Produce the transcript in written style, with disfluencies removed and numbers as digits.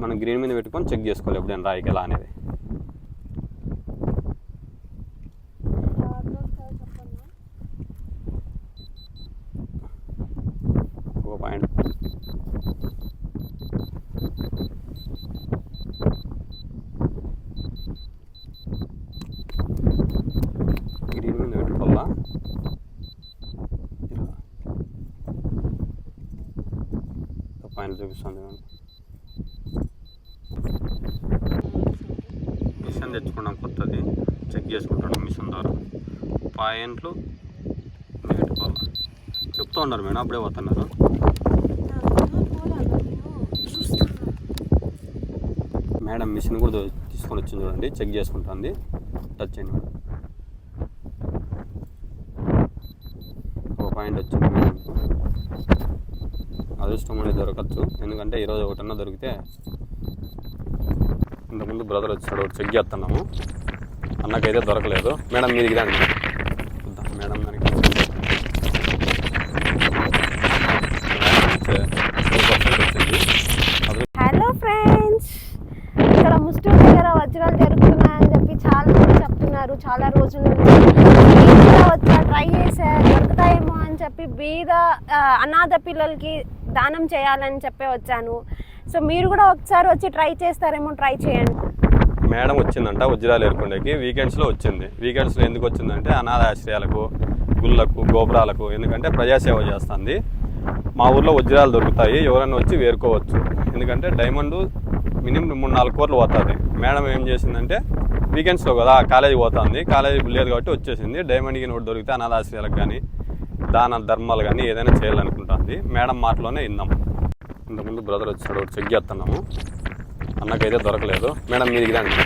మనం గ్రీన్ మీద పెట్టుకొని చెక్ చేసుకోవాలి ఎప్పుడైనా రాయికి ఎలా అనేది. ఒక పాయింట్ గ్రీన్ మీద పెట్టుకోవాలా. పాయింట్ చూపిస్తుంది. మిషన్ తెచ్చుకున్నాం కొత్తది, చెక్ చేసుకుంటాం మిషన్ ద్వారా. పాయింట్లు పెట్టుకోవాలి చెప్తూ ఉన్నారు మేడం, అప్పుడే పోతున్నారు. మేడం మిషన్ కూడా తీసుకొని వచ్చింది చూడండి, చెక్ చేసుకుంటుంది. టచ్ చేయండి మేడం. ఒక పాయింట్ వచ్చింది మేడం. అదృష్టం అనేది దొరకచ్చు, ఎందుకంటే ఈరోజు ఒకటన్నా దొరికితే. ఇంతకుముందు బ్రదర్ వచ్చాడు, చెక్ చేస్తున్నాము. అన్నకైతే దొరకలేదు. మేడం మీది రండి చూద్దాం. మేడం దానికి హలో ఫ్రెండ్స్, ఇక్కడ ముస్టూరు దగ్గర వజ్రాలు జరుగుతున్నాయని చెప్పి చాలా మంది చెప్తున్నారు. చాలా రోజుల నుంచి వచ్చా ట్రై చేసా, దొరుకుతాయేమో అని చెప్పి బీద అనాథ పిల్లలకి దానం చేయాలని చెప్పి వచ్చాను. సో మీరు కూడా ఒకసారి వచ్చి ట్రై చేస్తారేమో, ట్రై చేయండి. మేడం వచ్చిందంట వజ్రాలు ఏరుకుండేకి, వీకెండ్స్లో వచ్చింది. వీకెండ్స్లో ఎందుకు వచ్చిందంటే అనాథ ఆశ్రయాలకు, గుళ్ళకు, గోపురాలకు, ఎందుకంటే ప్రజాసేవ చేస్తుంది. మా ఊర్లో వజ్రాలు దొరుకుతాయి, ఎవరైనా వచ్చి వేరుకోవచ్చు. ఎందుకంటే డైమండ్ మినిమం 3-4 కోట్లు పోతుంది. మేడం ఏం చేసిందంటే వీకెండ్స్లో కదా కాలేజీకి పోతుంది, కాలేజీ లేదు కాబట్టి వచ్చేసింది. డైమండ్కి నోటు దొరికితే అనాథాశ్రయాలకు కానీ దాన ధర్మాలు కానీ ఏదైనా చేయాలనుకుంటుంది. మేడం మాటలోనే విందాం. ఇంతకుముందు బ్రదర్ వచ్చాడు, చెక్ చేస్తున్నాము. అన్నకైతే దొరకలేదు. మేడం మీది రండి.